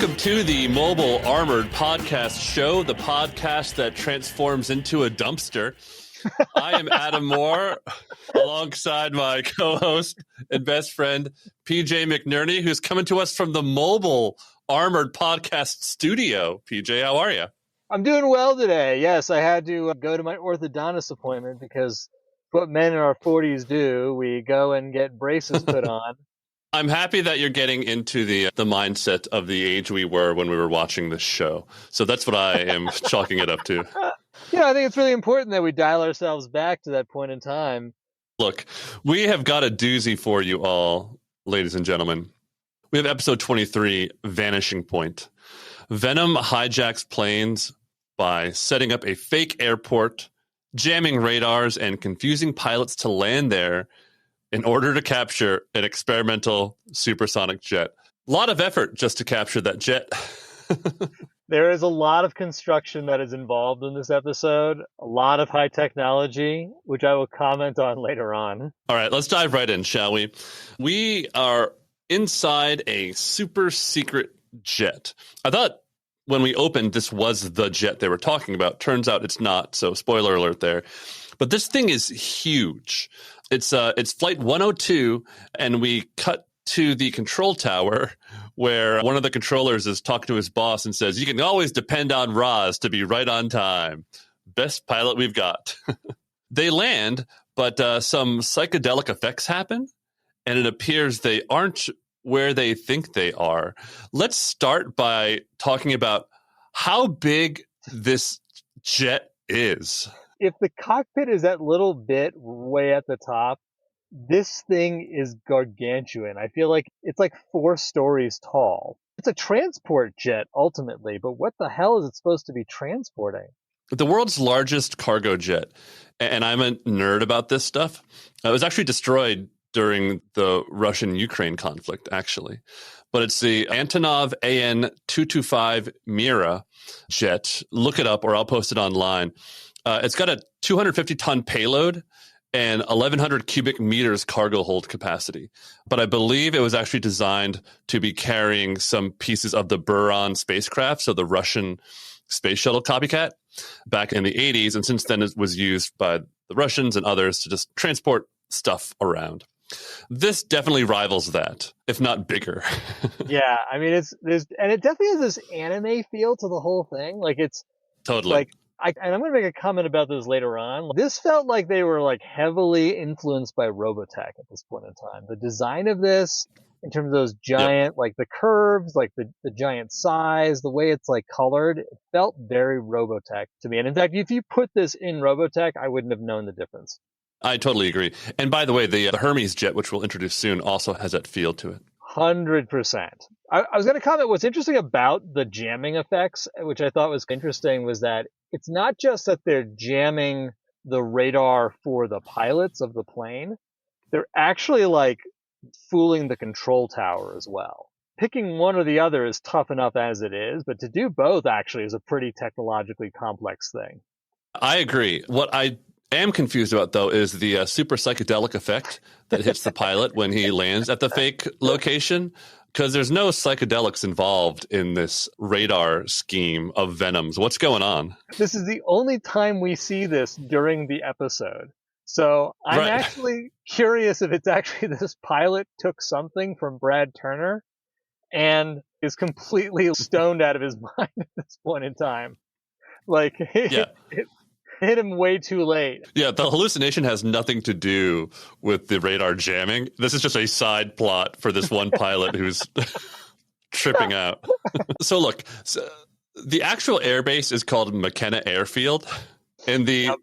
Welcome to the Mobile Armored Podcast Show, the podcast that transforms into a dumpster. I am Adam Moore, alongside my co-host and best friend, PJ McNerney, who's coming to us from the Mobile Armored Podcast Studio. PJ, how are you? I'm doing well today. Yes, I had to go to my orthodontist appointment because what men in our 40s do, we go and get braces put on. I'm happy that you're getting into the mindset of the age we were when we were watching this show. So that's what I am chalking it up to. Yeah, I think it's really important that we dial ourselves back to that point in time. Look, we have got a doozy for you all, ladies and gentlemen. We have episode 23, Vanishing Point. Venom hijacks planes by setting up a fake airport, jamming radars, and confusing pilots to land there in order to capture an experimental supersonic jet. A lot of effort just to capture that jet. There is a lot of construction that is involved in this episode, a lot of high technology, which I will comment on later on. All right, let's dive right in, shall we? We are inside a super secret jet. I thought when we opened, this was the jet they were talking about. Turns out it's not, so spoiler alert there. But this thing is huge. It's flight 102, and we cut to the control tower where one of the controllers is talking to his boss and says, "You can always depend on Roz to be right on time. Best pilot we've got." They land, but some psychedelic effects happen, and it appears they aren't where they think they are. Let's start by talking about how big this jet is. If the cockpit is that little bit way at the top, this thing is gargantuan. I feel like it's like 4 stories tall. It's a transport jet ultimately, but what the hell is it supposed to be transporting? The world's largest cargo jet, and I'm a nerd about this stuff. It was actually destroyed during the Russian-Ukraine conflict, actually. But it's the Antonov AN-225 Mira jet. Look it up, or I'll post it online. It's got a 250-ton payload and 1,100 cubic meters cargo hold capacity. But I believe it was actually designed to be carrying some pieces of the Buran spacecraft, so the Russian space shuttle copycat, back in the 80s. And since then, it was used by the Russians and others to just transport stuff around. This definitely rivals that, if not bigger. Yeah, I mean, it definitely has this anime feel to the whole thing. Like, it's totally like, and I'm going to make a comment about this later on. This felt like they were like heavily influenced by Robotech at this point in time. The design of this, in terms of those giant, like the curves, like the giant size, the way it's like colored, it felt very Robotech to me. And in fact, if you put this in Robotech, I wouldn't have known the difference. I totally agree. And by the way, the Hermes jet, which we'll introduce soon, also has that feel to it. 100%. I was going to comment, what's interesting about the jamming effects, which I thought was interesting, was that it's not just that they're jamming the radar for the pilots of the plane. They're actually like fooling the control tower as well. Picking one or the other is tough enough as it is, but to do both actually is a pretty technologically complex thing. I agree. What I am confused about, though, is the super psychedelic effect that hits the pilot when he lands at the fake location, because there's no psychedelics involved in this radar scheme of Venoms. What's going on? This is the only time we see this during the episode. So I'm actually curious if it's actually this pilot took something from Brad Turner and is completely stoned out of his mind at this point in time. Like, it hit him way too late. Yeah, the hallucination has nothing to do with the radar jamming. This is just a side plot for this one pilot who's tripping out. So look, the actual airbase is called McKenna Airfield, and the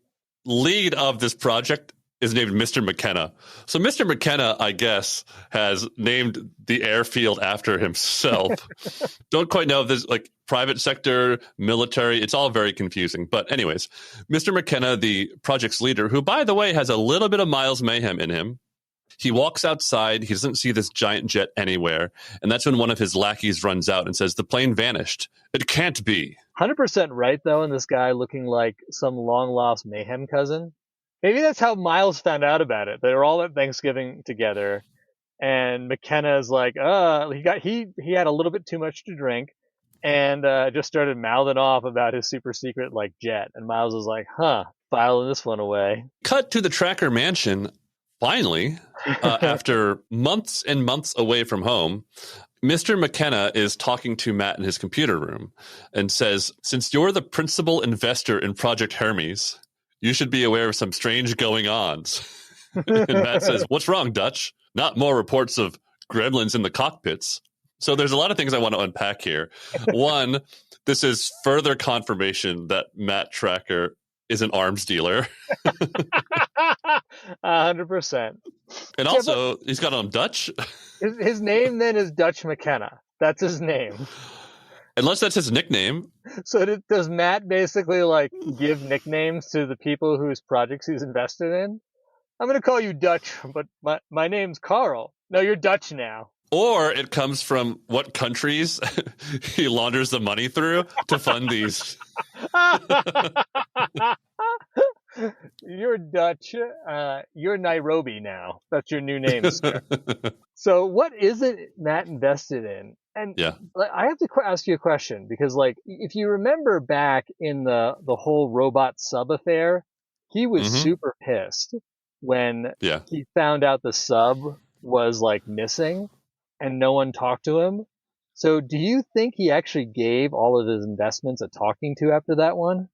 lead of this project is named Mr. McKenna. So Mr. McKenna, I guess, has named the airfield after himself. Don't quite know if this like private sector, military, it's all very confusing. But anyways, Mr. McKenna, the project's leader, who, by the way, has a little bit of Miles Mayhem in him, he walks outside. He doesn't see this giant jet anywhere. And that's when one of his lackeys runs out and says, "The plane vanished. It can't be." 100% right, though, in this guy looking like some long-lost Mayhem cousin. Maybe that's how Miles found out about it. They were all at Thanksgiving together, and McKenna's like, he had a little bit too much to drink, and just started mouthing off about his super secret like jet. And Miles was like, "Huh, filing this one away." Cut to the Trakker mansion. Finally, after months and months away from home, Mr. McKenna is talking to Matt in his computer room and says, "Since you're the principal investor in Project Hermes, you should be aware of some strange going-ons." And Matt says, "What's wrong, Dutch? Not more reports of gremlins in the cockpits." So there's a lot of things I want to unpack here. One, this is further confirmation that Matt Trakker is an arms dealer. 100%. And also, he's got on Dutch. His name then is Dutch McKenna. That's his name. Unless that's his nickname. So does Matt basically like give nicknames to the people whose projects he's invested in? I'm going to call you Dutch, but my name's Carl. No, you're Dutch now. Or it comes from what countries he launders the money through to fund these. You're Dutch. You're Nairobi now. That's your new name, sir. So what is it Matt invested in? And yeah. I have to ask you a question because, like, if you remember back in the whole robot sub affair, he was super pissed when he found out the sub was, like, missing and no one talked to him. So do you think he actually gave all of his investments a talking to after that one?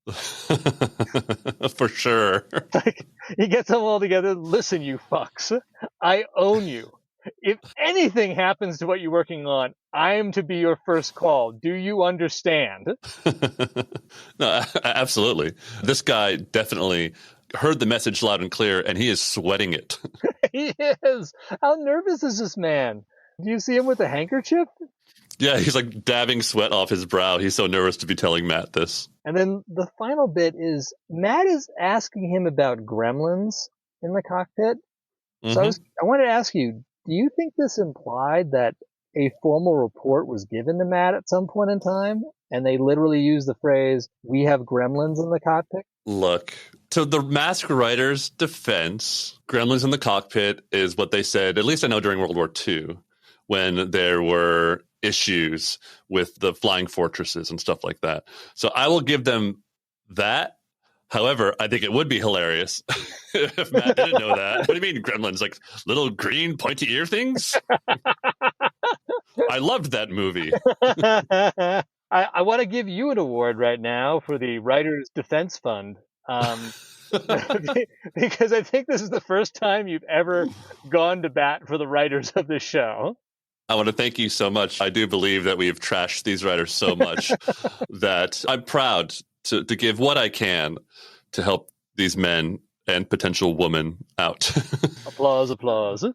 For sure. Like, he gets them all together. Listen, you fucks, I own you. If anything happens to what you're working on, I am to be your first call. Do you understand? No, absolutely. This guy definitely heard the message loud and clear, and he is sweating it. He is. How nervous is this man? Do you see him with a handkerchief? Yeah, he's like dabbing sweat off his brow. He's so nervous to be telling Matt this. And then the final bit is Matt is asking him about gremlins in the cockpit. So I wanted to ask you, do you think this implied that a formal report was given to Matt at some point in time? And they literally used the phrase, "We have gremlins in the cockpit"? Look, to the M.A.S.K writer's defense, gremlins in the cockpit is what they said, at least I know during World War II, when there were issues with the flying fortresses and stuff like that. So I will give them that. However, I think it would be hilarious if Matt didn't know that. What do you mean gremlins? Like little green pointy ear things? I loved that movie. I want to give you an award right now for the Writers Defense Fund. Because I think this is the first time you've ever gone to bat for the writers of this show. I want to thank you so much. I do believe that we've trashed these writers so much that I'm proud to give what I can to help these men and potential woman out. Applause, applause.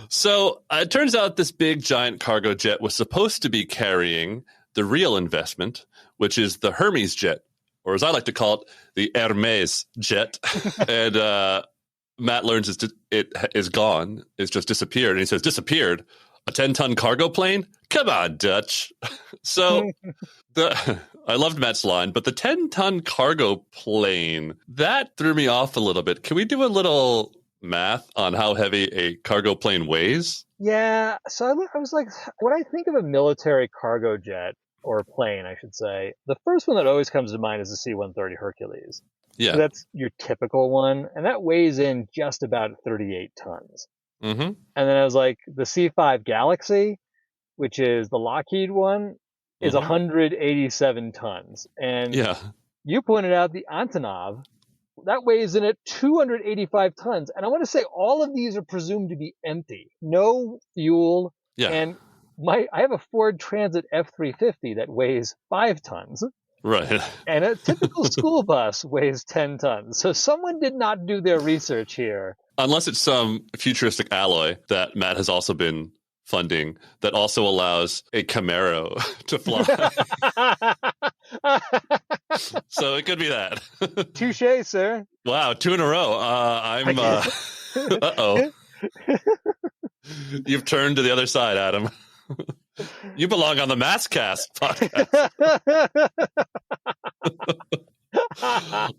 So it turns out this big giant cargo jet was supposed to be carrying the real investment, which is the Hermes jet, or as I like to call it, the M.A.S.K jet. And Matt learns it is gone. It's just disappeared. And he says, disappeared? A 10-ton cargo plane? Come on, Dutch. So I loved Matt's line, but the 10-ton cargo plane, that threw me off a little bit. Can we do a little math on how heavy a cargo plane weighs? Yeah, so I was like, when I think of a military cargo jet, or plane, I should say, the first one that always comes to mind is the C-130 Hercules. Yeah. So that's your typical one, and that weighs in just about 38 tons. Mm-hmm. And then I was like, the C-5 Galaxy, which is the Lockheed one, is 187 tons. And you pointed out the Antonov, that weighs in at 285 tons. And I want to say all of these are presumed to be empty. No fuel. Yeah. And I have a Ford Transit F-350 that weighs 5 tons. Right. And a typical school bus weighs 10 tons. So someone did not do their research here. Unless it's some futuristic alloy that Matt has also been funding that also allows a Camaro to fly. So it could be that. Touché, sir. Wow, 2 in a row. Uh-oh. You've turned to the other side, Adam. You belong on the M.A.S.K podcast.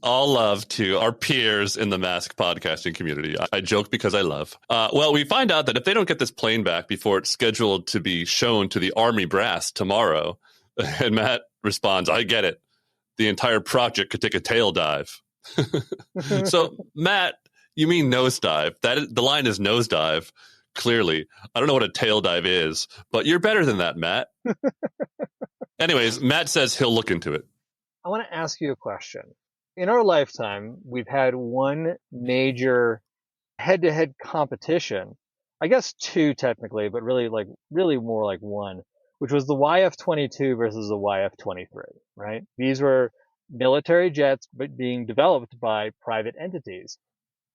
All love to our peers in the M.A.S.K podcasting community. I joke because I love. Well, we find out that if they don't get this plane back before it's scheduled to be shown to the Army brass tomorrow, And Matt responds, I get it. The entire project could take a tail dive. So, Matt, you mean nosedive. The line is nosedive, clearly. I don't know what a tail dive is, but you're better than that, Matt. Anyways, Matt says he'll look into it. I want to ask you a question. In our lifetime, we've had one major head-to-head competition. I guess two technically, but really more like one, which was the YF-22 versus the YF-23, right? These were military jets but being developed by private entities.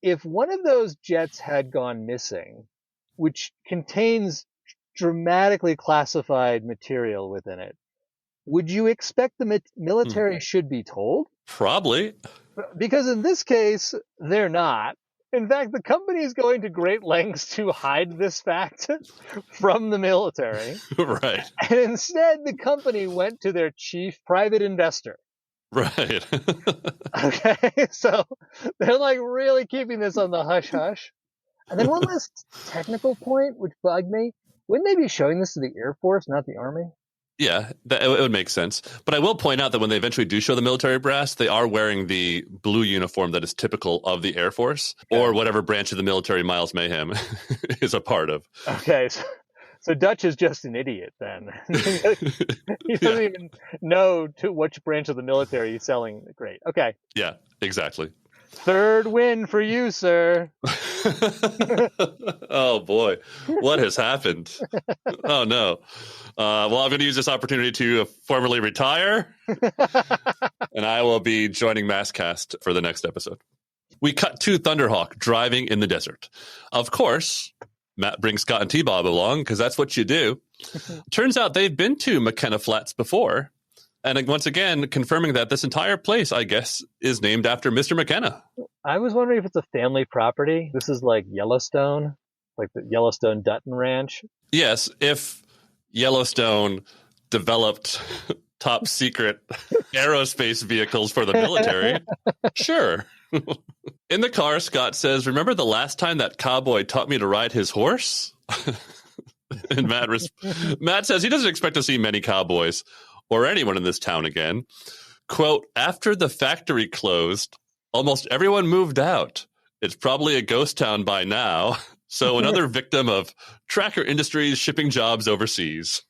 If one of those jets had gone missing, which contains dramatically classified material within it, would you expect the military should be told? Probably. Because in this case, they're not. In fact, the company is going to great lengths to hide this fact from the military. Right. And instead, the company went to their chief private investor. Right. Okay, so they're like really keeping this on the hush-hush. And then one last technical point, which bugged me. Wouldn't they be showing this to the Air Force, not the Army? Yeah, it would make sense. But I will point out that when they eventually do show the military brass, they are wearing the blue uniform that is typical of the Air Force or whatever branch of the military Miles Mayhem is a part of. Okay, so Dutch is just an idiot then. He doesn't even know to which branch of the military he's selling. Great. Okay. Yeah, exactly. Third win for you, sir. Oh, boy. What has happened? Oh, no. Well, I'm going to use this opportunity to formally retire, and I will be joining M.A.S.K for the next episode. We cut to Thunderhawk driving in the desert. Of course, Matt brings Scott and T-Bob along because that's what you do. Turns out they've been to McKenna Flats before. And once again, confirming that this entire place, I guess, is named after Mr. McKenna. I was wondering if it's a family property. This is like Yellowstone, like the Yellowstone Dutton Ranch. Yes, if Yellowstone developed top secret aerospace vehicles for the military, sure. In the car, Scott says, remember the last time that cowboy taught me to ride his horse? And Matt says he doesn't expect to see many cowboys or anyone in this town again. Quote, after the factory closed, almost everyone moved out. It's probably a ghost town by now. So another victim of Trakker Industries shipping jobs overseas.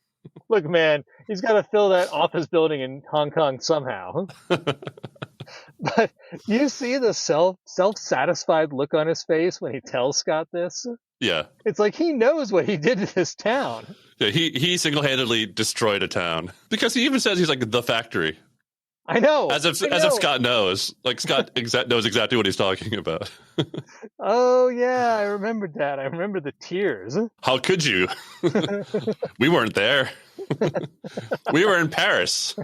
Look, man, he's got to fill that office building in Hong Kong somehow. But you see the self-satisfied look on his face when he tells Scott this? Yeah. It's like he knows what he did to this town. Yeah, he single-handedly destroyed a town. Because he even says he's like the factory. I know. As if Scott knows. Like Scott knows exactly what he's talking about. Oh, yeah, I remembered that. I remember the tears. How could you? We weren't there. We were in Paris.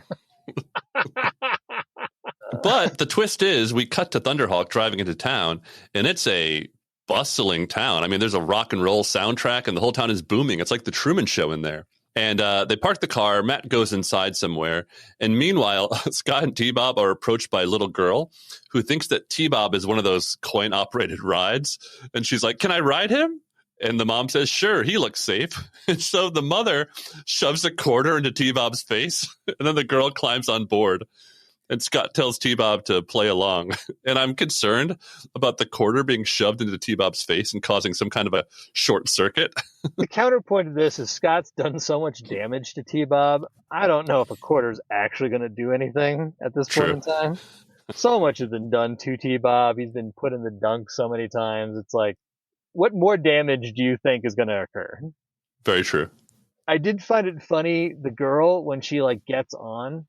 But the twist is we cut to Thunderhawk driving into town, and it's a bustling town. I mean, there's a rock and roll soundtrack, and the whole town is booming. It's like the Truman Show in there. And they park the car. Matt goes inside somewhere. And meanwhile, Scott and T-Bob are approached by a little girl who thinks that T-Bob is one of those coin-operated rides. And she's like, can I ride him? And the mom says, sure, he looks safe. And so the mother shoves a quarter into T-Bob's face. And then the girl climbs on board. And Scott tells T-Bob to play along. And I'm concerned about the quarter being shoved into T-Bob's face and causing some kind of a short circuit. The counterpoint to this is Scott's done so much damage to T-Bob. I don't know if a quarter's actually going to do anything at this point in time. So much has been done to T-Bob. He's been put in the dunk so many times. It's like, what more damage do you think is going to occur? Very true. I did find it funny, the girl, when she gets on,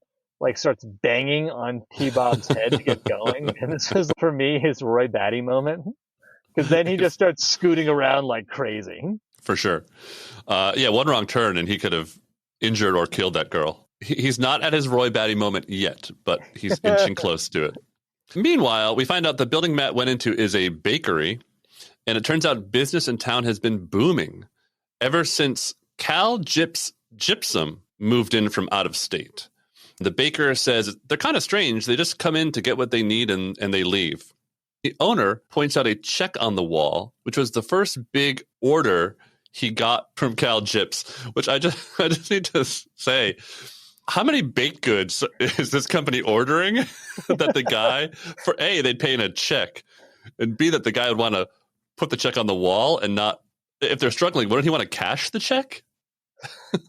starts banging on T-Bob's head to get going. And this was, for me, his Roy Batty moment. Because then he just starts scooting around like crazy. For sure. Yeah, one wrong turn and he could have injured or killed that girl. He's not at his Roy Batty moment yet, but he's inching close to it. Meanwhile, we find out the building Matt went into is a bakery. And it turns out business in town has been booming ever since Cal Gypsum moved in from out of state. The baker says they're kind of strange. They just come in to get what they need and they leave. The owner points out a check on the wall, which was the first big order he got from Cal Gyps, which I just need to say, how many baked goods is this company ordering that the guy, for A, they'd pay in a check, and B, that the guy would want to put the check on the wall and not, if they're struggling, wouldn't he want to cash the check?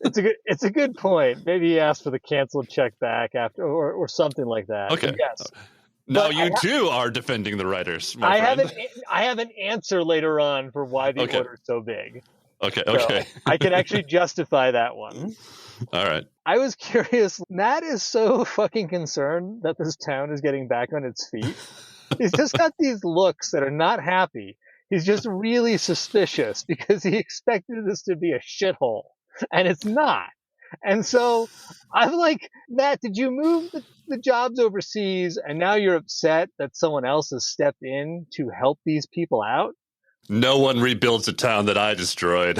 It's a good point. Maybe he asked for the canceled check back after, or something like that. Okay. But yes. Now But you too are defending the writers, my friend. I have an answer later on for why the order's so big. Okay. So I can actually justify that one. All right. I was curious. Matt is so fucking concerned that this town is getting back on its feet. He's just got these looks that are not happy. He's just really suspicious because he expected this to be a shithole, and it's not. And so I'm like, Matt, did you move the jobs overseas and now you're upset that someone else has stepped in to help these people out? No one rebuilds a town that I destroyed.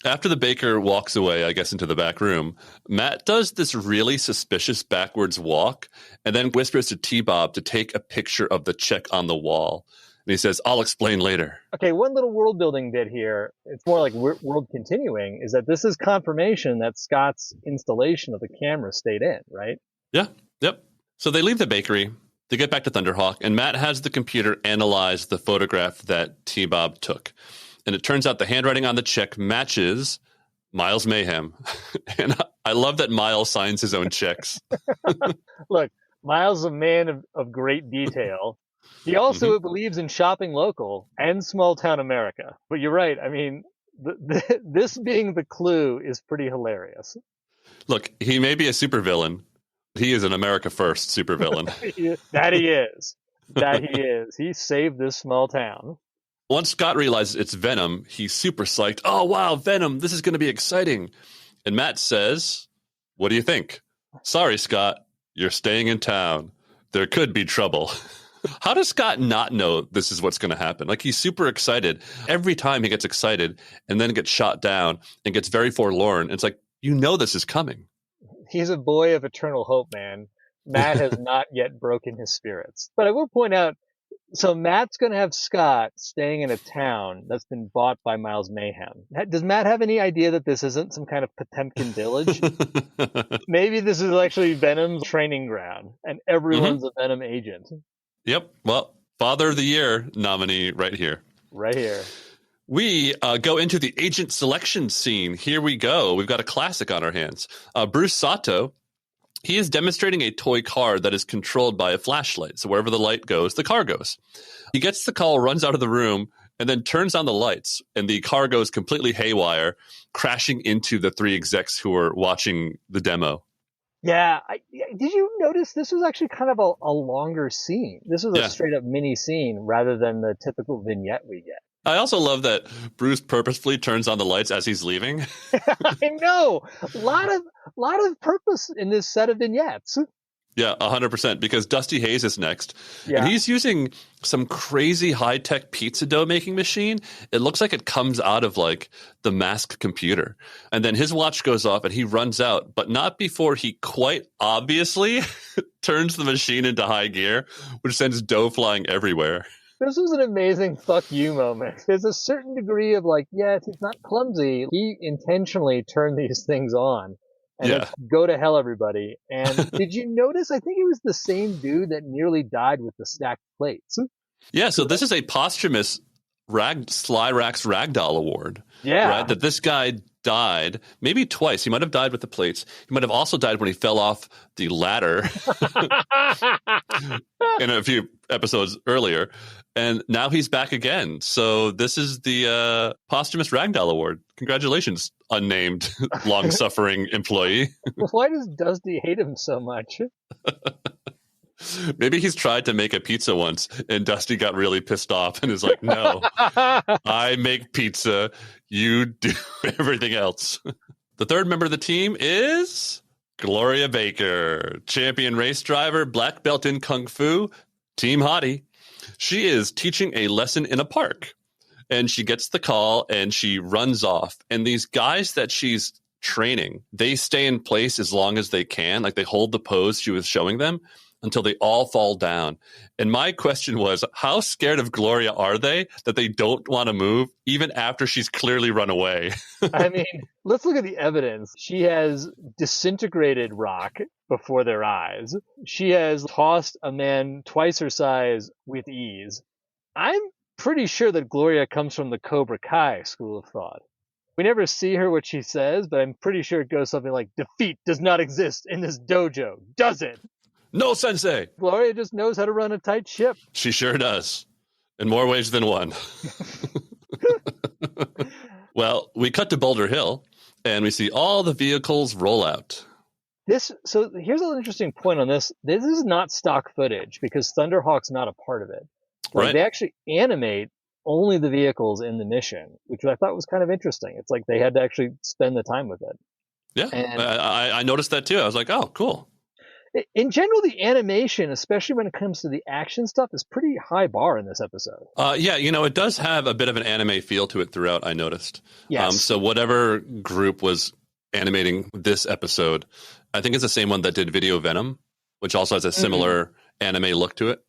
After the baker walks away, I guess, into the back room, Matt does this really suspicious backwards walk and then whispers to T-Bob to take a picture of the check on the wall. And he says, I'll explain later. Okay, one little world building bit here, it's more like world continuing, is that this is confirmation that Scott's installation of the camera stayed in, right? Yeah, yep. So they leave the bakery, they get back to Thunderhawk, and Matt has the computer analyze the photograph that T-Bob took. And it turns out the handwriting on the check matches Miles Mayhem. And I love that Miles signs his own checks. Look, Miles is a man of great detail. He also believes in shopping local and small town America. But you're right. I mean, this being the clue is pretty hilarious. Look, he may be a supervillain. He is an America First supervillain. That he is. That he is. He saved this small town. Once Scott realizes it's Venom, he's super psyched. Oh, wow, Venom, this is going to be exciting. And Matt says, what do you think? Sorry, Scott, you're staying in town. There could be trouble. How does Scott not know this is what's going to happen? Like, he's super excited. Every time he gets excited and then gets shot down and gets very forlorn. It's like, you know this is coming. He's a boy of eternal hope, man. Matt has not yet broken his spirits. But I will point out, so Matt's going to have Scott staying in a town that's been bought by Miles Mayhem. Does Matt have any idea that this isn't some kind of Potemkin village? Maybe this is actually Venom's training ground, and everyone's a Venom agent. Yep. Well, Father of the Year nominee right here. Right here. We go into the agent selection scene. Here we go. We've got a classic on our hands. Bruce Sato, he is demonstrating a toy car that is controlled by a flashlight. So wherever the light goes, the car goes. He gets the call, runs out of the room, and then turns on the lights. And the car goes completely haywire, crashing into the three execs who were watching the demo. Yeah. Did you notice this was actually kind of a longer scene? This was a straight up mini scene rather than the typical vignette we get. I also love that Bruce purposefully turns on the lights as he's leaving. I know. A lot of purpose in this set of vignettes. Yeah, 100%, because Dusty Hayes is next. Yeah. And he's using some crazy high-tech pizza dough making machine. It looks like it comes out of like the M.A.S.K computer. And then his watch goes off and he runs out, but not before he quite obviously turns the machine into high gear, which sends dough flying everywhere. This was an amazing fuck you moment. There's a certain degree of like, yes, he's not clumsy. He intentionally turned these things on. And it's go to hell, everybody. And did you notice? I think it was the same dude that nearly died with the stacked plates. Yeah, so this is a posthumous Sly Rack's Ragdoll Award. Yeah. Right? That this guy died maybe twice. He might have died with the plates. He might have also died when he fell off the ladder in a few episodes earlier. And now he's back again. So this is the posthumous Ragdoll Award. Congratulations, unnamed, long-suffering employee. Why does Dusty hate him so much? Maybe he's tried to make a pizza once, and Dusty got really pissed off and is like, no, I make pizza. You do everything else. The third member of the team is Gloria Baker, champion race driver, black belt in Kung Fu, Team Hottie. She is teaching a lesson in a park, and she gets the call and she runs off. And these guys that she's training, they stay in place as long as they can. Like, they hold the pose she was showing them. until they all fall down. And my question was, how scared of Gloria are they that they don't want to move even after she's clearly run away? I mean, let's look at the evidence. She has disintegrated rock before their eyes. She has tossed a man twice her size with ease. I'm pretty sure that Gloria comes from the Cobra Kai school of thought. We never see her what she says, but I'm pretty sure it goes something like, defeat does not exist in this dojo, does it? No, Sensei! Gloria just knows how to run a tight ship. She sure does. In more ways than one. Well, we cut to Boulder Hill, and we see all the vehicles roll out. So here's an interesting point on this. This is not stock footage because Thunderhawk's not a part of it. Like, Right. They actually animate only the vehicles in the mission, which I thought was kind of interesting. It's like they had to actually spend the time with it. Yeah, And I noticed that too. I was like, oh, cool. in general, the animation, especially when it comes to the action stuff, is pretty high bar in this episode. Yeah, it does have a bit of an anime feel to it throughout, I noticed. Yes. So whatever group was animating this episode, I think it's the same one that did Video Venom, which also has a similar anime look to it.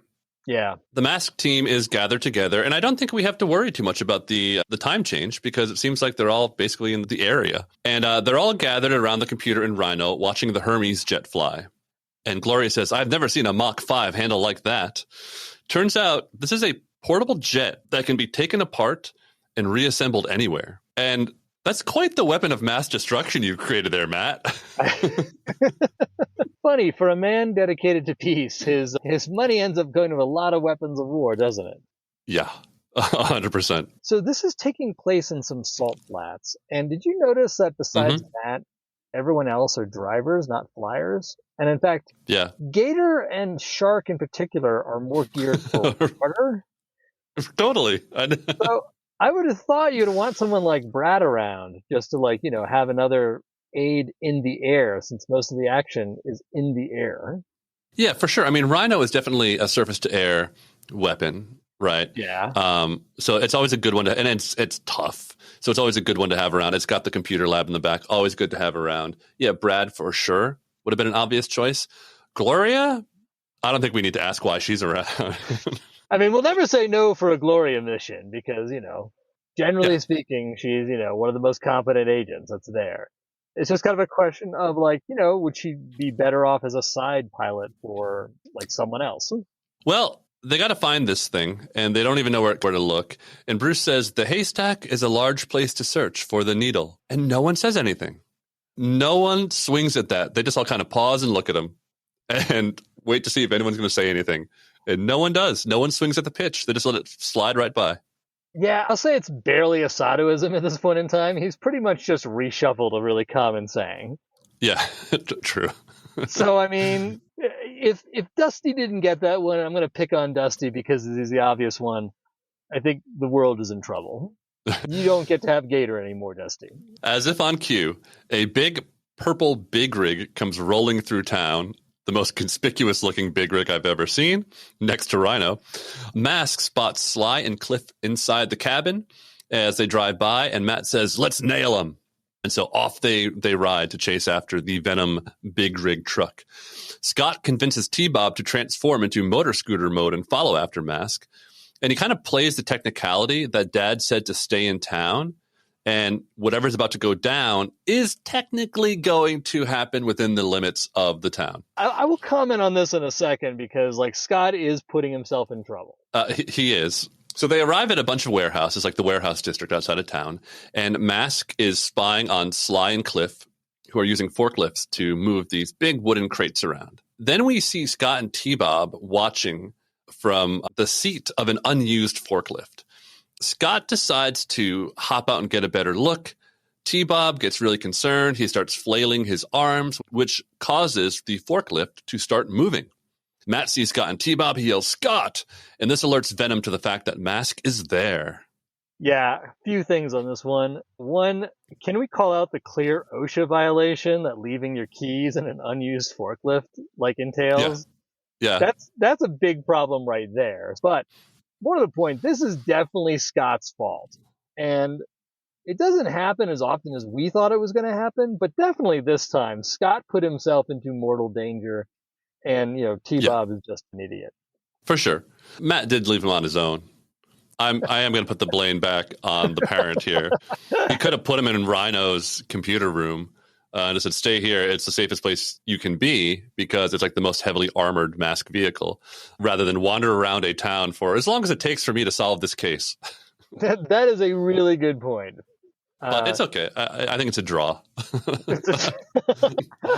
Yeah. The M.A.S.K team is gathered together, and I don't think we have to worry too much about the time change because it seems like they're all basically in the area. And they're all gathered around the computer in Rhino watching the Hermes jet fly. And Gloria says, I've never seen a Mach 5 handle like that. Turns out this is a portable jet that can be taken apart and reassembled anywhere. And that's quite the weapon of mass destruction you've created there, Matt. Funny, for a man dedicated to peace, his money ends up going to a lot of weapons of war, doesn't it? Yeah, 100%. So this is taking place in some salt flats. And did you notice that besides Matt, everyone else are drivers, not flyers? And in fact, Yeah. Gator and Shark in particular are more geared for water. Totally. So I would have thought you'd want someone like Brad around just to have another aid in the air, since most of the action is in the air. Yeah, for sure. I mean, Rhino is definitely a surface to air weapon, right? Yeah. So it's always a good one to, and it's tough. So it's always a good one to have around. It's got the computer lab in the back. Always good to have around. Yeah, Brad for sure would have been an obvious choice. Gloria, I don't think we need to ask why she's around. I mean, we'll never say no for a Gloria mission because, generally speaking, she's, one of the most competent agents that's there. It's just kind of a question of would she be better off as a side pilot for someone else? Well, they got to find this thing, and they don't even know where to look. And Bruce says the haystack is a large place to search for the needle, and no one says anything. No one swings at that. They just all kind of pause and look at him and wait to see if anyone's going to say anything. And no one does. No one swings at the pitch. They just let it slide right by. Yeah, I'll say it's barely a Sadoism at this point in time. He's pretty much just reshuffled a really common saying. Yeah, true. So, I mean, if Dusty didn't get that one, I'm going to pick on Dusty because he's the obvious one. I think the world is in trouble. You don't get to have Gator anymore, Dusty. As if on cue, a big purple big rig comes rolling through town. The most conspicuous looking big rig I've ever seen, next to Rhino. M.A.S.K spots Sly and Cliff inside the cabin as they drive by, and Matt says, let's nail them. And so off they ride to chase after the Venom big rig truck. Scott convinces T-Bob to transform into motor scooter mode and follow after M.A.S.K. And he kind of plays the technicality that Dad said to stay in town. And whatever's about to go down is technically going to happen within the limits of the town. I will comment on this in a second because, Scott is putting himself in trouble. He is. So they arrive at a bunch of warehouses, like the warehouse district outside of town. And M.A.S.K is spying on Sly and Cliff, who are using forklifts to move these big wooden crates around. Then we see Scott and T-Bob watching from the seat of an unused forklift. Scott decides to hop out and get a better look. T-Bob gets really concerned. He starts flailing his arms, which causes the forklift to start moving. Matt sees Scott and T-Bob. He yells, Scott! And this alerts Venom to the fact that M.A.S.K is there. Yeah, a few things on this one. One, can we call out the clear OSHA violation that leaving your keys in an unused forklift entails? Yeah. That's a big problem right there. But more to the point, this is definitely Scott's fault. And it doesn't happen as often as we thought it was going to happen, but definitely this time, Scott put himself into mortal danger. And, Yeah, T-Bob is just an idiot. for sure. Matt did leave him on his own. I am going to put the blame back on the parent here. He could have put him in Rhino's computer room and just said, stay here. It's the safest place you can be because it's like the most heavily armored M.A.S.K vehicle, rather than wander around a town for as long as it takes for me to solve this case. That is a really good point. But it's okay. I think it's a draw.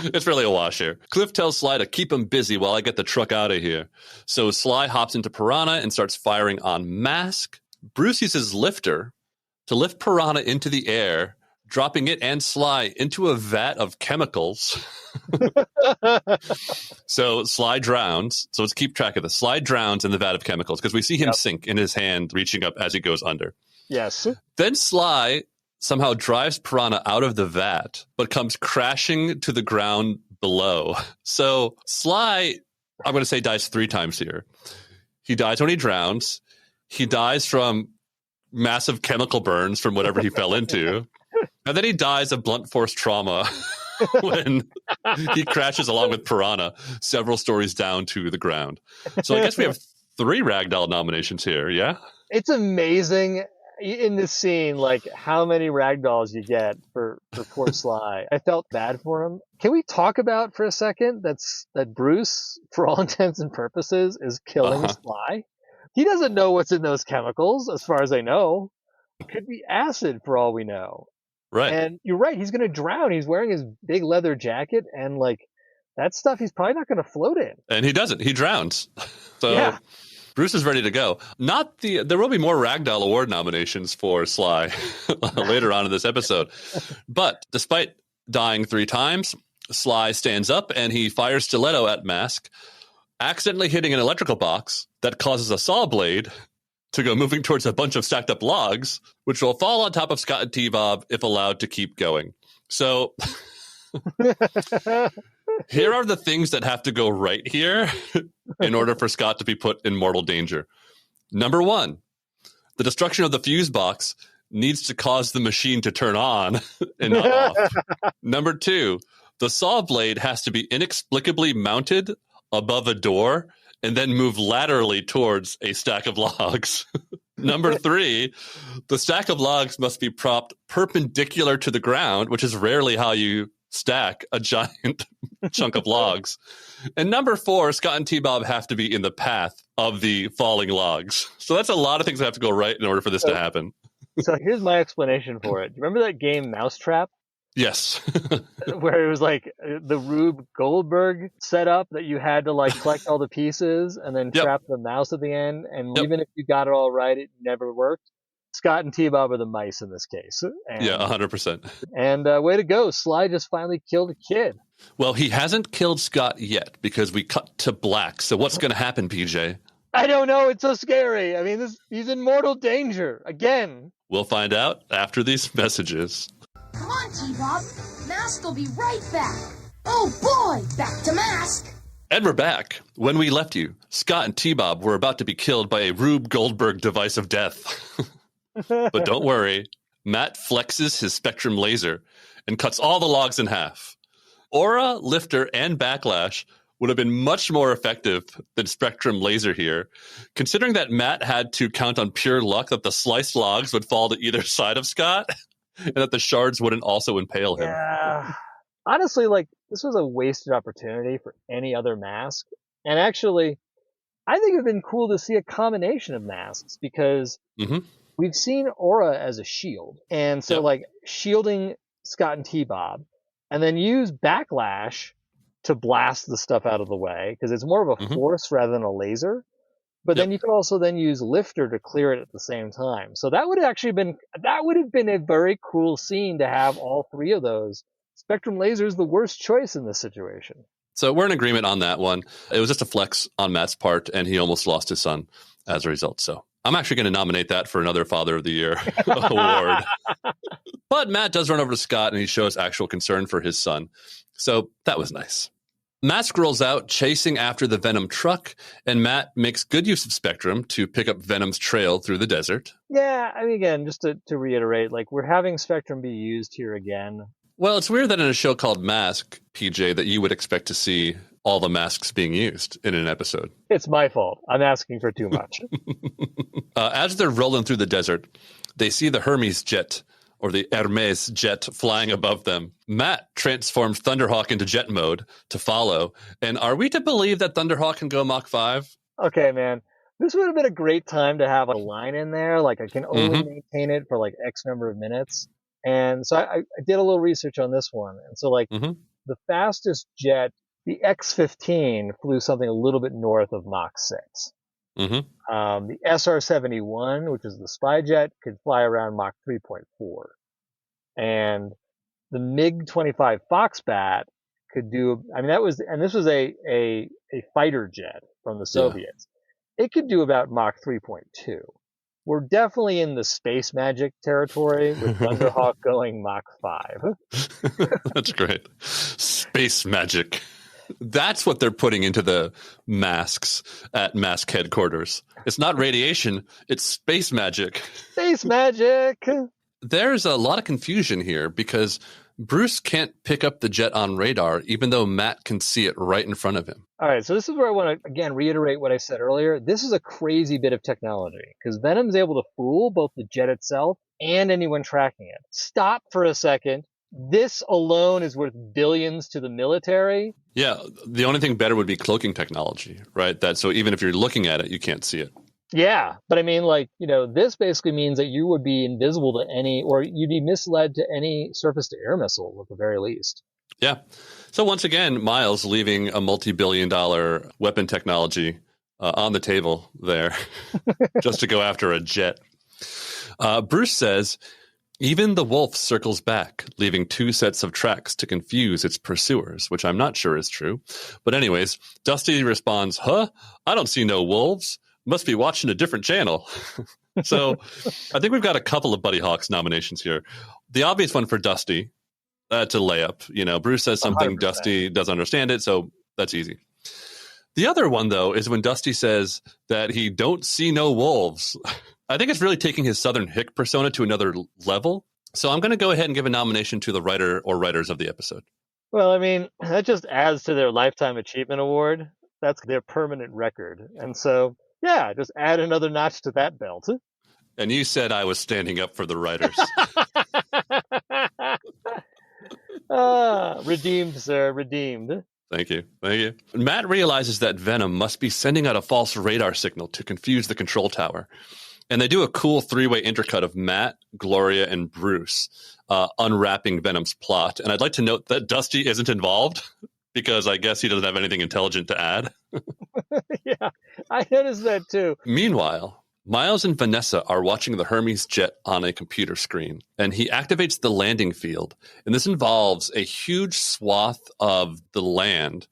It's really a wash here. Cliff tells Sly to keep him busy while I get the truck out of here. So Sly hops into Piranha and starts firing on M.A.S.K. Bruce uses Lifter to lift Piranha into the air, dropping it and Sly into a vat of chemicals. So Sly drowns. So let's keep track of this. Sly drowns in the vat of chemicals because we see him sink in his hand, reaching up as he goes under. Yes. Then Sly somehow drives Piranha out of the vat, but comes crashing to the ground below. So Sly, I'm going to say, dies 3 times here. He dies when he drowns. He dies from massive chemical burns from whatever he fell into. And then he dies of blunt force trauma when he crashes along with Piranha several stories down to the ground. So I guess we have 3 Ragdoll nominations here, yeah? It's amazing in this scene, like how many ragdolls you get for poor Sly. I felt bad for him. Can we talk about for a second that Bruce, for all intents and purposes, is killing Sly? He doesn't know what's in those chemicals, as far as I know. It could be acid for all we know. Right. And you're right, he's going to drown. He's wearing his big leather jacket, and like that stuff he's probably not going to float in. And he doesn't. He drowns. So yeah. Bruce is ready to go. There will be more Ragdoll Award nominations for Sly later on in this episode. But despite dying 3 times, Sly stands up and he fires stiletto at M.A.S.K, accidentally hitting an electrical box that causes a saw blade to go moving towards a bunch of stacked up logs, which will fall on top of Scott and T-Bob if allowed to keep going. So here are the things that have to go right here in order for Scott to be put in mortal danger. Number 1, the destruction of the fuse box needs to cause the machine to turn on and not off. Number 2, the saw blade has to be inexplicably mounted above a door and then move laterally towards a stack of logs. Number 3, the stack of logs must be propped perpendicular to the ground, which is rarely how you stack a giant chunk of logs. And number 4, Scott and T-Bob have to be in the path of the falling logs. So that's a lot of things that have to go right in order for this to happen. So here's my explanation for it. Remember that game M.A.S.K? Yes. Where it was like the Rube Goldberg setup that you had to like collect all the pieces and then trap the mouse at the end. And even if you got it all right, it never worked. Scott and T-Bob are the mice in this case. And, 100%. And way to go. Sly just finally killed a kid. Well, he hasn't killed Scott yet because we cut to black. So what's going to happen, PJ? I don't know. It's so scary. I mean, he's in mortal danger again. We'll find out after these messages. Come on, T-Bob. M.A.S.K will be right back. Oh, boy. Back to M.A.S.K. And we're back. When we left you, Scott and T-Bob were about to be killed by a Rube Goldberg device of death. But don't worry. Matt flexes his Spectrum laser and cuts all the logs in half. Aura, Lifter, and Backlash would have been much more effective than Spectrum laser here, considering that Matt had to count on pure luck that the sliced logs would fall to either side of Scott and that the shards wouldn't also impale him. Yeah. Honestly, like, this was a wasted opportunity for any other M.A.S.K. And actually, I think it would have been cool to see a combination of masks because we've seen Aura as a shield. And so, like, shielding Scott and T-Bob, and then use Backlash to blast the stuff out of the way because it's more of a force rather than a laser. But then you could also then use Lifter to clear it at the same time. So that would have been a very cool scene to have all 3 of those. Spectrum laser is the worst choice in this situation. So we're in agreement on that one. It was just a flex on Matt's part, and he almost lost his son as a result. So I'm actually going to nominate that for another Father of the Year award. But Matt does run over to Scott, and he shows actual concern for his son. So that was nice. M.A.S.K rolls out, chasing after the Venom truck, and Matt makes good use of Spectrum to pick up Venom's trail through the desert. Yeah, I mean, again, just to reiterate, like, we're having Spectrum be used here again. Well, it's weird that in a show called M.A.S.K, PJ, that you would expect to see all the masks being used in an episode. It's my fault. I'm asking for too much. As they're rolling through the desert, they see the Hermes jet, or the M.A.S.K jet, flying above them. Matt transforms Thunderhawk into jet mode to follow. And are we to believe that Thunderhawk can go Mach 5? Okay, man. This would have been a great time to have a line in there, like I can only maintain it for like X number of minutes. And so I did a little research on this one. And so like the fastest jet, the X-15, flew something a little bit north of Mach 6. The SR-71, which is the spy jet, could fly around Mach 3.4. And the MiG-25 Foxbat could do, I mean, this was a fighter jet from the Soviets. It could do about Mach 3.2. We're definitely in the space magic territory with Thunderhawk going Mach 5. That's great. Space magic. That's what they're putting into the masks at M.A.S.K headquarters. It's not radiation, it's space magic. Space magic! There's a lot of confusion here because Bruce can't pick up the jet on radar, even though Matt can see it right in front of him. All right, so this is where I want to, again, reiterate what I said earlier. This is a crazy bit of technology because Venom's able to fool both the jet itself and anyone tracking it. Stop for a second. This alone is worth billions to the military. Yeah, the only thing better would be cloaking technology, right? So even if you're looking at it, you can't see it. Yeah, but I mean, like, this basically means that you would be invisible to any, or you'd be misled to any surface-to-air missile at the very least. Yeah. So once again, Miles leaving a multi-billion-dollar weapon technology on the table there just to go after a jet. Bruce says, even the wolf circles back, leaving 2 sets of tracks to confuse its pursuers, which I'm not sure is true. But anyways, Dusty responds, I don't see no wolves. Must be watching a different channel. So I think we've got a couple of Buddy Hawks nominations here. The obvious one for Dusty, to lay up. Bruce says something, 100%. Dusty doesn't understand it, so that's easy. The other one, though, is when Dusty says that he don't see no wolves. I think it's really taking his Southern Hick persona to another level. So I'm going to go ahead and give a nomination to the writer or writers of the episode. Well, I mean, that just adds to their Lifetime Achievement Award. That's their permanent record. And so, yeah, just add another notch to that belt. And you said I was standing up for the writers. Redeemed, sir, redeemed. Thank you. Matt realizes that Venom must be sending out a false radar signal to confuse the control tower. And they do a cool 3-way intercut of Matt, Gloria, and Bruce unwrapping Venom's plot. And I'd like to note that Dusty isn't involved because I guess he doesn't have anything intelligent to add. Yeah, I noticed that too. Meanwhile, Miles and Vanessa are watching the Hermes jet on a computer screen, and he activates the landing field. And this involves a huge swath of the land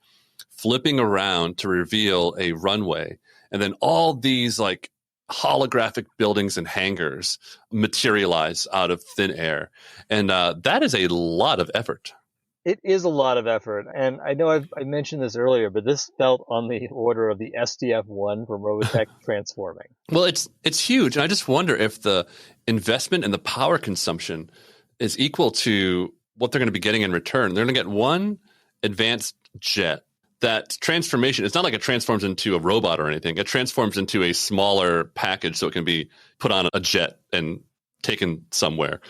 flipping around to reveal a runway. And then all these like holographic buildings and hangars materialize out of thin air. And that is a lot of effort. It is a lot of effort. And I know I mentioned this earlier, but this felt on the order of the SDF-1 from Robotech transforming. Well, it's huge. And I just wonder if the investment and the power consumption is equal to what they're going to be getting in return. They're going to get one advanced jet. That transformation, it's not like it transforms into a robot or anything. It transforms into a smaller package so it can be put on a jet and taken somewhere,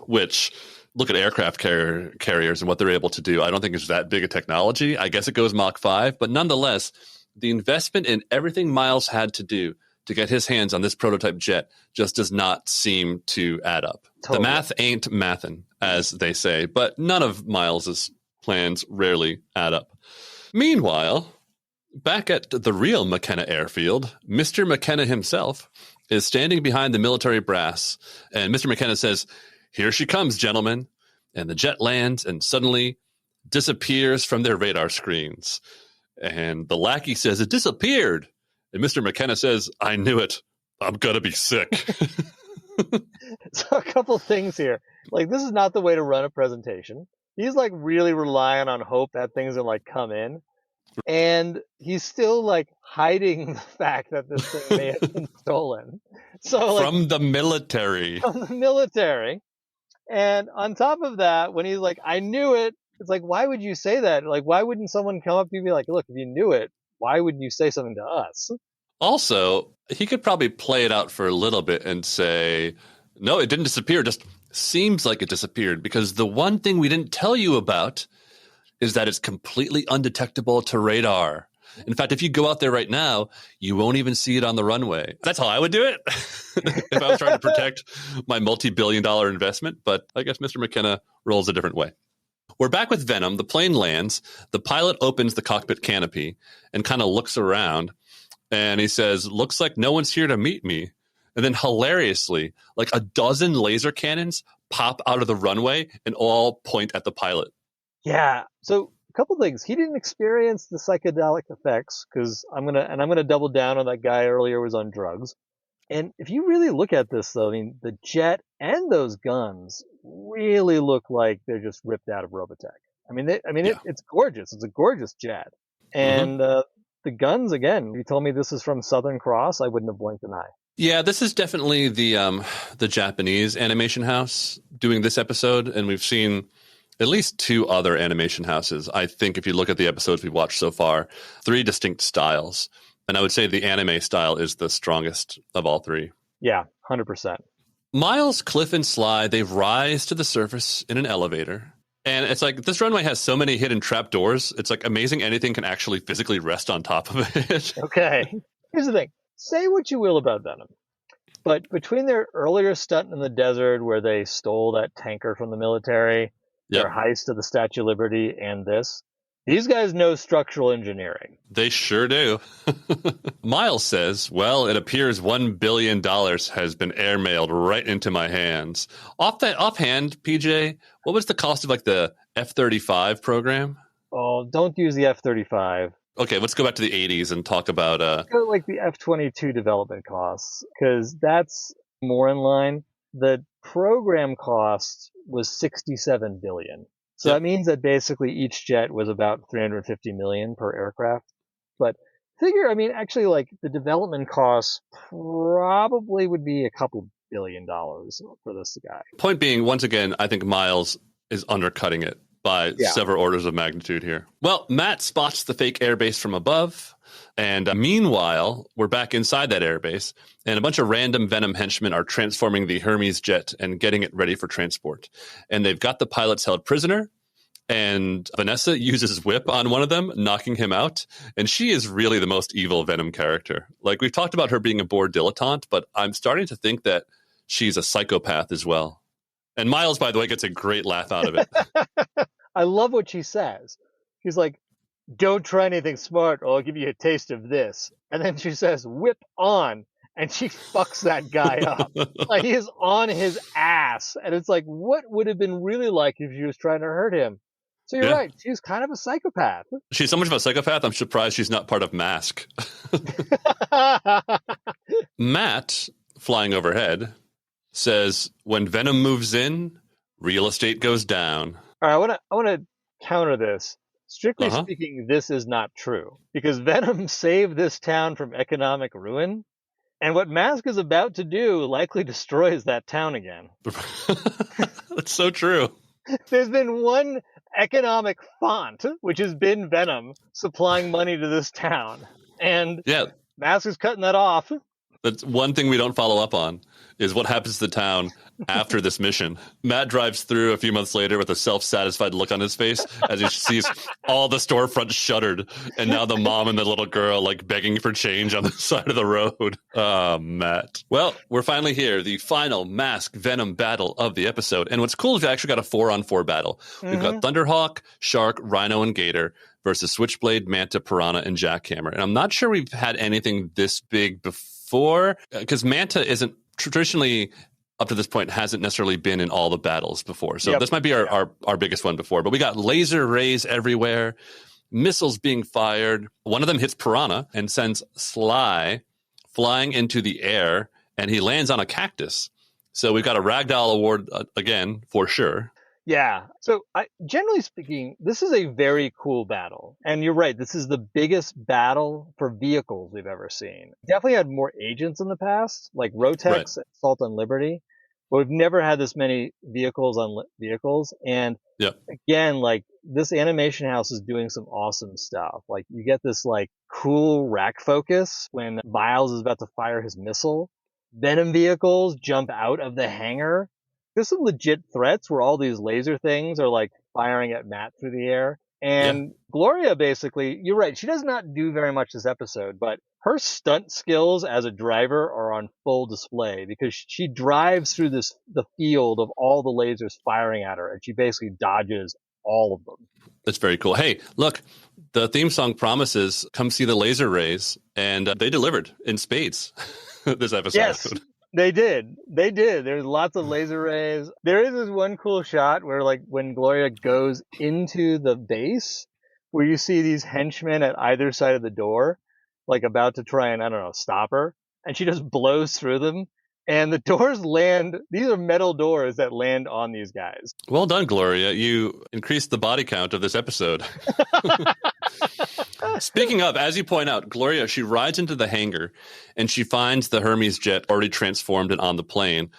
which... Look at aircraft carriers and what they're able to do. I don't think it's that big a technology. I guess it goes Mach 5, but nonetheless, the investment in everything Miles had to do to get his hands on this prototype jet just does not seem to add up. Totally. The math ain't mathin', as they say, but none of Miles's plans rarely add up. Meanwhile, back at the real McKenna airfield, Mr. McKenna himself is standing behind the military brass, and Mr. McKenna says, "Here she comes, gentlemen." And the jet lands and suddenly disappears from their radar screens. And the lackey says, "It disappeared." And Mr. McKenna says, "I knew it. I'm going to be sick." So a couple things here. Like, this is not the way to run a presentation. He's like really relying on hope that things will like come in. And he's still like hiding the fact that this thing may have been stolen. So like, from the military. From the military. And on top of that, when he's like, "I knew it," It's like, why would you say that? Like, why wouldn't someone come up to you and be like, look, if you knew it, why wouldn't you say something to us? Also, he could probably play it out for a little bit and say, no, it didn't disappear. It just seems like it disappeared because the one thing we didn't tell you about is that it's completely undetectable to radar. In fact, if you go out there right now, you won't even see it on the runway. That's how I would do it if I was trying to protect my multi-billion-dollar investment. But I guess Mr. McKenna rolls a different way. We're back with Venom. The plane lands. The pilot opens the cockpit canopy and kind of looks around. And he says, looks like no one's here to meet me. And then hilariously, like a dozen laser cannons pop out of the runway and all point at the pilot. Yeah. So a couple things. He didn't experience the psychedelic effects because I'm gonna double down on that guy earlier was on drugs. And if you really look at this though, I mean, the jet and those guns really look like they're just ripped out of Robotech. It's gorgeous. It's a gorgeous jet. And the guns, again, you told me this is from Southern Cross, I wouldn't have blinked an eye. Yeah, this is definitely the Japanese animation house doing this episode, and we've seen at least two other animation houses. I think if you look at the episodes we've watched so far, three distinct styles. And I would say the anime style is the strongest of all three. Yeah, 100%. Miles, Cliff, and Sly, they rise to the surface in an elevator. And it's like, this runway has so many hidden trap doors. It's like amazing anything can actually physically rest on top of it. Okay. Here's the thing. Say what you will about Venom. But between their earlier stunt in the desert where they stole that tanker from the military, their heist of the Statue of Liberty, and this, these guys know structural engineering. They sure do. Miles says, well, it appears $1 billion has been airmailed right into my hands. Offhand, PJ, what was the cost of like the F-35 program? Oh, don't use the F-35. Okay, let's go back to the 80s and talk about... Go like the F-22 development costs, because that's more in line. The program cost was $67 billion. So that means that basically each jet was about $350 million per aircraft. But figure, actually, like the development costs probably would be a couple $1 billion for this guy. Point being, once again, I think Miles is undercutting it by several orders of magnitude here. Well, Matt spots the fake airbase from above. And meanwhile, we're back inside that airbase, and a bunch of random Venom henchmen are transforming the Hermes jet and getting it ready for transport. And they've got the pilots held prisoner, and Vanessa uses whip on one of them, knocking him out. And she is really the most evil Venom character. Like, we've talked about her being a bored dilettante, but I'm starting to think that she's a psychopath as well. And Miles, by the way, gets a great laugh out of it. I love what she says. She's like, don't try anything smart or I'll give you a taste of this. And then she says, whip on. And she fucks that guy up. Like, he is on his ass. And it's like, what would have been really like if she was trying to hurt him? So you're right. She's kind of a psychopath. She's so much of a psychopath, I'm surprised she's not part of M.A.S.K. Matt, flying overhead, says, when Venom moves in, real estate goes down. All right, I want to counter this. Strictly speaking, this is not true, because Venom saved this town from economic ruin, and what M.A.S.K is about to do likely destroys that town again. That's so true. There's been one economic font, which has been Venom, supplying money to this town, and M.A.S.K is cutting that off. That's one thing we don't follow up on, is what happens to the town after this mission. Matt drives through a few months later with a self-satisfied look on his face as he sees all the storefronts shuttered, and now the mom and the little girl like begging for change on the side of the road. Oh, Matt. Well, we're finally here, the final M.A.S.K Venom battle of the episode. And what's cool is we actually got a 4-on-4 battle. We've got Thunderhawk, Shark, Rhino, and Gator versus Switchblade, Manta, Piranha, and Jackhammer. And I'm not sure we've had anything this big before, because Manta isn't traditionally, up to this point, hasn't necessarily been in all the battles before. So this might be our biggest one before. But we got laser rays everywhere, missiles being fired. One of them hits Piranha and sends Sly flying into the air, and he lands on a cactus. So we've got a Ragdoll award again, for sure. Yeah. So generally speaking, this is a very cool battle. And you're right. This is the biggest battle for vehicles we've ever seen. Definitely had more agents in the past, like Rotex, Assault on Liberty. but we've never had this many vehicles on vehicles. And Yep. again, like this animation house is doing some awesome stuff. Like you get this like cool rack focus when Miles is about to fire his missile. Venom vehicles jump out of the hangar. There's some legit threats where all these laser things are like firing at Matt through the air. And Gloria basically, you're right, she does not do very much this episode, but her stunt skills as a driver are on full display because she drives through the field of all the lasers firing at her, and she basically dodges all of them. That's very cool. Hey, look, the theme song promises come see the laser rays, and they delivered in spades this episode. Yes, they did. They did. There's lots of laser rays. There is this one cool shot where, like, when Gloria goes into the base, where you see these henchmen at either side of the door, like about to try and, I don't know, stop her, and she just blows through them. And the doors land, these are metal doors that land on these guys. Well done, Gloria. You increased the body count of this episode. Speaking of, as you point out, Gloria, she rides into the hangar and she finds the Hermes jet already transformed and on the plane.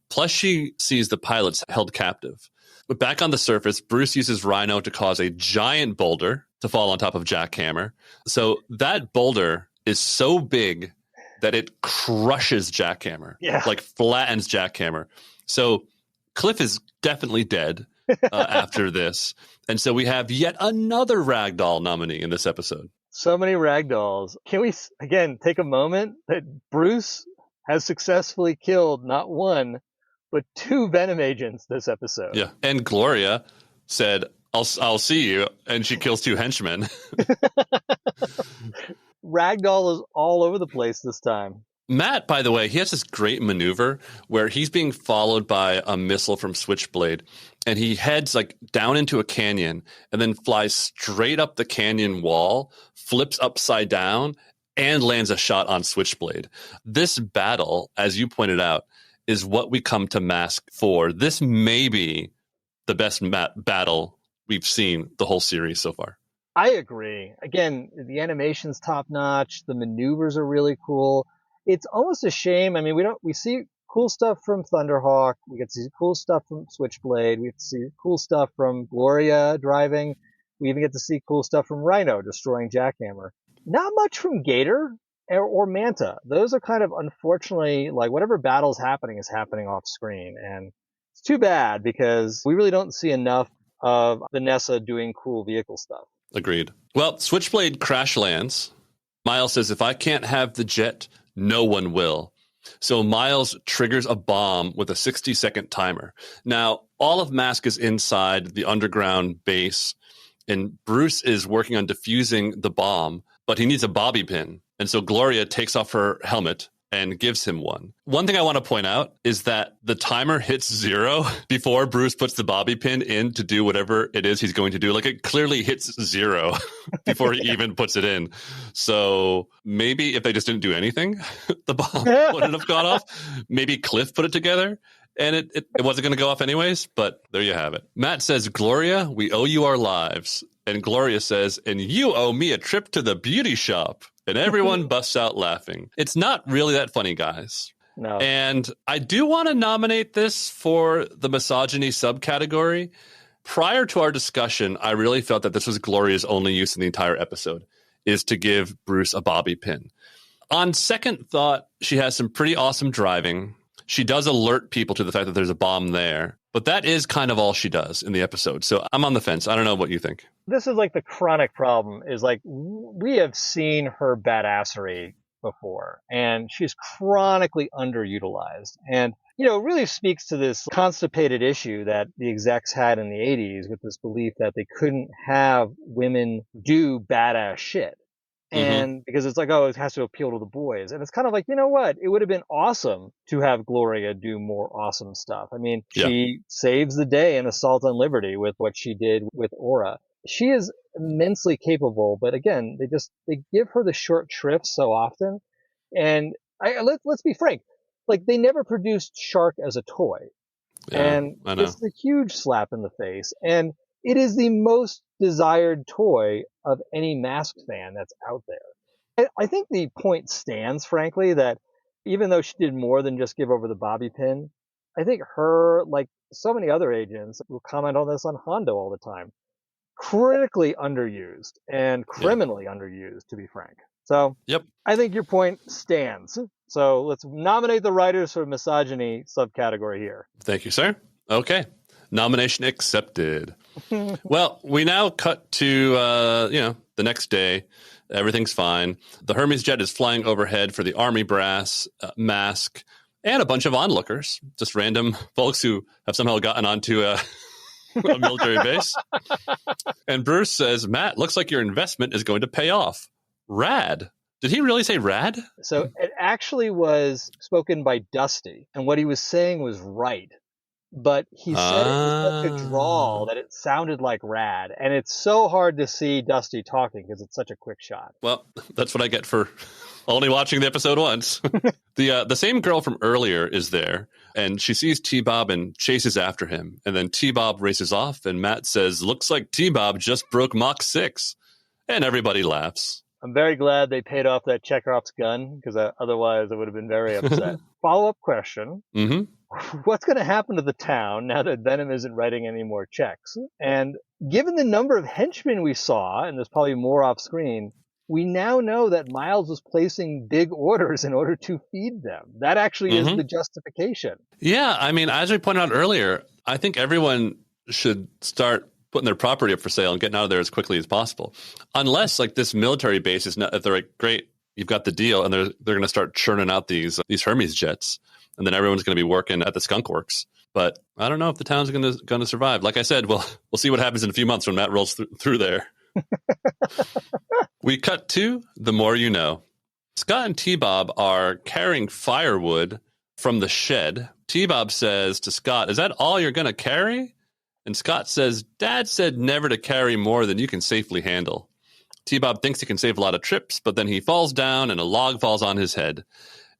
Plus, she sees the pilots held captive. But back on the surface, Bruce uses Rhino to cause a giant boulder to fall on top of Jackhammer. So that boulder is so big that it crushes Jackhammer, like flattens Jackhammer. So Cliff is definitely dead after this. And so we have yet another Ragdoll nominee in this episode. So many Ragdolls. Can we, again, take a moment that Bruce has successfully killed not one, but 2 Venom agents this episode? Yeah. And Gloria said, I'll see you. And she kills 2 henchmen. Ragdoll is all over the place this time. Matt, by the way, he has this great maneuver where he's being followed by a missile from Switchblade, and he heads like down into a canyon and then flies straight up the canyon wall, flips upside down, and lands a shot on Switchblade. This battle, as you pointed out, is what we come to M.A.S.K for. This may be the best battle we've seen the whole series so far. I agree. Again, the animation's top notch. The maneuvers are really cool. It's almost a shame. I mean, we see cool stuff from Thunderhawk. We get to see cool stuff from Switchblade. We get to see cool stuff from Gloria driving. We even get to see cool stuff from Rhino destroying Jackhammer. Not much from Gator or Manta. Those are kind of, unfortunately, like whatever battle's happening is happening off screen. And it's too bad because we really don't see enough of Vanessa doing cool vehicle stuff. Agreed. Well, Switchblade crash lands. Miles says, if I can't have the jet, no one will. So Miles triggers a bomb with a 60-second timer. Now, all of M.A.S.K is inside the underground base, and Bruce is working on defusing the bomb, but he needs a bobby pin. And so Gloria takes off her helmet and gives him one. One thing I want to point out is that the timer hits 0 before Bruce puts the bobby pin in to do whatever it is he's going to do. Like, it clearly hits 0 before he even puts it in. So maybe if they just didn't do anything, the bomb wouldn't have gone off. Maybe Cliff put it together and it wasn't going to go off anyways, but there you have it. Matt says, Gloria, we owe you our lives. And Gloria says, and you owe me a trip to the beauty shop. And everyone busts out laughing. It's not really that funny, guys. No. And I do want to nominate this for the misogyny subcategory. Prior to our discussion, I really felt that this was Gloria's only use in the entire episode, is to give Bruce a bobby pin. On second thought, she has some pretty awesome driving. She does alert people to the fact that there's a bomb there. But that is kind of all she does in the episode. So I'm on the fence. I don't know what you think. This is like the chronic problem is like we have seen her badassery before and she's chronically underutilized. And, you know, it really speaks to this constipated issue that the execs had in the 80s with this belief that they couldn't have women do badass shit. And because it's like, oh, it has to appeal to the boys. And it's kind of like, you know what? It would have been awesome to have Gloria do more awesome stuff. I mean, she saves the day in Assault on Liberty with what she did with Aura. She is immensely capable, but again, they give her the short shrift so often. And let's be frank, like they never produced Shark as a toy. And it's a huge slap in the face. And it is the most desired toy of any M.A.S.K fan that's out there. I think the point stands, frankly, that even though she did more than just give over the bobby pin, I think her, like so many other agents, will comment on this on Hondo all the time, critically underused and Yeah. criminally underused, to be frank. So Yep. I think your point stands. So let's nominate the writers for misogyny subcategory here. Thank you, sir. Okay. Nomination accepted. Well, we now cut to, the next day. Everything's fine. The Hermes jet is flying overhead for the army brass, M.A.S.K, and a bunch of onlookers, just random folks who have somehow gotten onto a military base. And Bruce says, Matt, looks like your investment is going to pay off. Rad. Did he really say rad? So it actually was spoken by Dusty, and what he was saying was right. But he said it with such a drawl that it sounded like rad. And it's so hard to see Dusty talking because it's such a quick shot. Well, that's what I get for only watching the episode once. The same girl from earlier is there, and she sees T-Bob and chases after him. And then T-Bob races off, and Matt says, looks like T-Bob just broke Mach 6. And everybody laughs. I'm very glad they paid off that Chekhov's gun, because otherwise I would have been very upset. Follow-up question. Mm-hmm. What's going to happen to the town now that Venom isn't writing any more checks? And given the number of henchmen we saw, and there's probably more off-screen, we now know that Miles was placing big orders in order to feed them. That actually is the justification. Yeah, I mean, as we pointed out earlier, I think everyone should start putting their property up for sale and getting out of there as quickly as possible. Unless, like, this military base is not, if they're like, great, you've got the deal, and they're going to start churning out these Hermes jets, and then everyone's going to be working at the Skunk Works. But I don't know if the town's going to survive. Like I said, we'll see what happens in a few months when Matt rolls through there. We cut to The More You Know. Scott and T-Bob are carrying firewood from the shed. T-Bob says to Scott, is that all you're going to carry? And Scott says, Dad said never to carry more than you can safely handle. T-Bob thinks he can save a lot of trips, but then he falls down and a log falls on his head.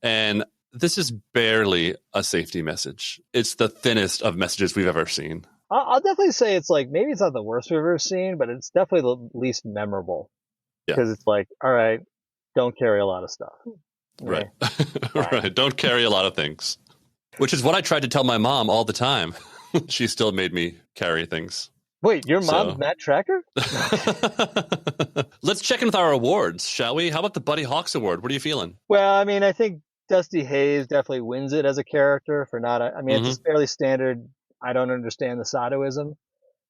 And this is barely a safety message. It's the thinnest of messages we've ever seen. I'll definitely say it's like, maybe it's not the worst we've ever seen, but it's definitely the least memorable. Because it's like, all right, don't carry a lot of stuff. Right. Right. Don't carry a lot of things. Which is what I tried to tell my mom all the time. She still made me carry things. Wait, your mom's Matt Trakker? Let's check in with our awards, shall we? How about the Buddy Hawks Award? What are you feeling? Well, I mean, I think Dusty Hayes definitely wins it as a character for not. It's fairly standard. I don't understand the Sadoism,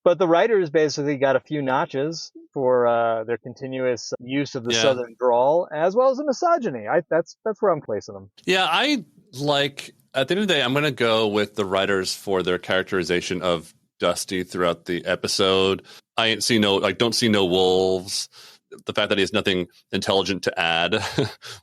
but the writers basically got a few notches for their continuous use of the Southern drawl, as well as the misogyny. That's where I'm placing them. Yeah, I like. At the end of the day, I'm going to go with the writers for their characterization of Dusty throughout the episode. I don't see no wolves. The fact that he has nothing intelligent to add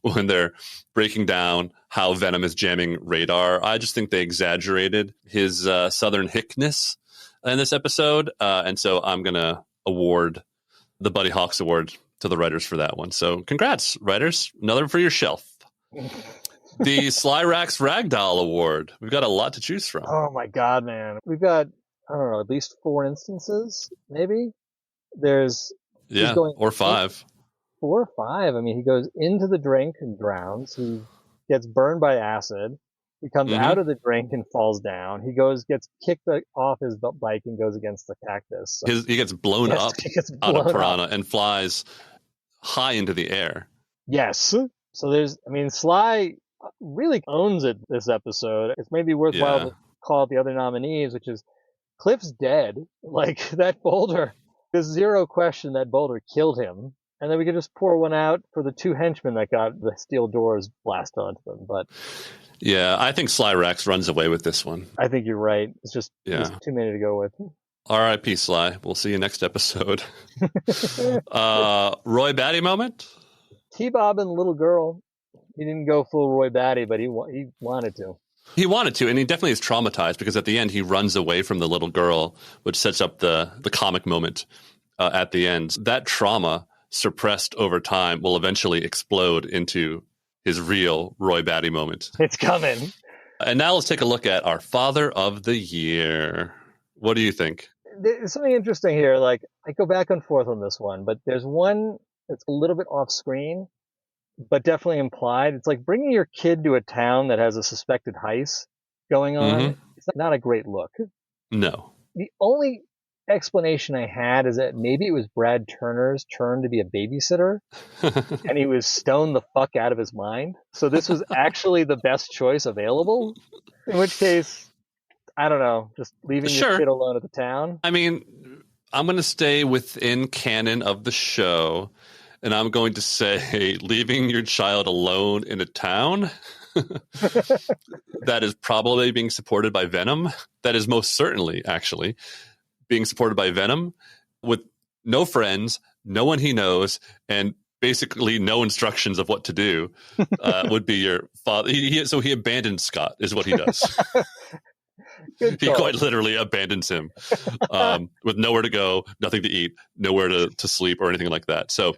when they're breaking down how Venom is jamming radar. I just think they exaggerated his Southern hickness in this episode. And so I'm going to award the Buddy Hawks Award to the writers for that one. So congrats, writers. Another for your shelf. The Sly Rax Ragdoll Award. We've got a lot to choose from. Oh my God, man. We've got, I don't know, at least 4 instances, maybe. There's... Yeah, or 5. 4 or 5. I mean, he goes into the drink and drowns. He gets burned by acid. He comes out of the drink and falls down. He gets kicked off his bike and goes against the cactus. So he gets blown up out of Piranha and flies high into the air. Yes. So Sly really owns it this episode. It's maybe worthwhile to call out the other nominees, which is Cliff's dead. Like, that boulder, there's zero question that boulder killed him. And then we could just pour one out for the 2 henchmen that got the steel doors blasted onto them. But yeah, I think Sly Rax runs away with this one. I think you're right. It's just too many to go with. R.I.P. Sly. We'll see you next episode. Roy Batty moment? T-Bob and the little girl. He didn't go full Roy Batty, but he wanted to. He wanted to, and he definitely is traumatized because at the end he runs away from the little girl, which sets up the comic moment at the end. That trauma, suppressed over time, will eventually explode into his real Roy Batty moment. It's coming. And now let's take a look at our Father of the Year. What do you think? There's something interesting here. Like, I go back and forth on this one, but there's one that's a little bit off screen, but definitely implied. It's like bringing your kid to a town that has a suspected heist going on. it's not a great look. No. The only explanation I had is that maybe it was Brad Turner's turn to be a babysitter, and he was stoned the fuck out of his mind. So this was actually the best choice available. In which case, I don't know, just leaving your kid alone at the town. I mean, I'm going to stay within canon of the show, and I'm going to say leaving your child alone in a town that is probably being supported by Venom. That is most certainly, actually, being supported by Venom with no friends, no one he knows, and basically no instructions of what to do would be your father. So he abandons Scott, is what he does. He quite literally abandons him with nowhere to go, nothing to eat, nowhere to sleep or anything like that. So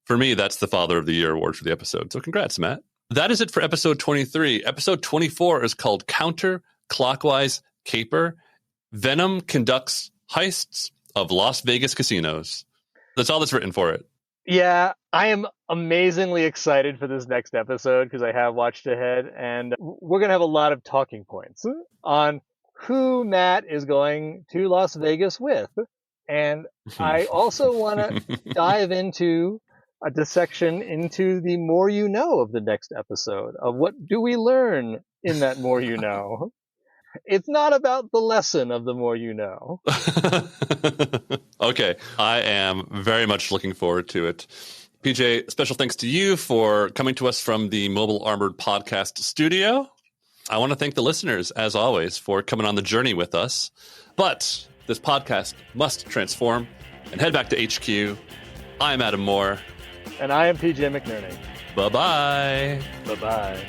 for me, that's the Father of the Year award for the episode. So congrats, Matt. That is it for episode 23. Episode 24 is called Counter Clockwise Caper. Venom conducts heists of Las Vegas casinos. That's all that's written for it. Yeah, I am amazingly excited for this next episode because I have watched ahead, and we're going to have a lot of talking points on who Matt is going to Las Vegas with. And I also want to dive into a dissection into the more you know of the next episode, of what do we learn in that more you know. It's not about the lesson of the more you know. Okay. I am very much looking forward to it. PJ, special thanks to you for coming to us from the Mobile Armored Podcast studio. I want to thank the listeners, as always, for coming on the journey with us. But this podcast must transform and head back to HQ. I'm Adam Moore. And I am PJ McNerney. Bye-bye. Bye-bye.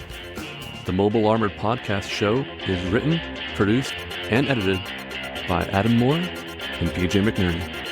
The Mobile Armored Podcast show is written, produced, and edited by Adam Moore and PJ McNerney.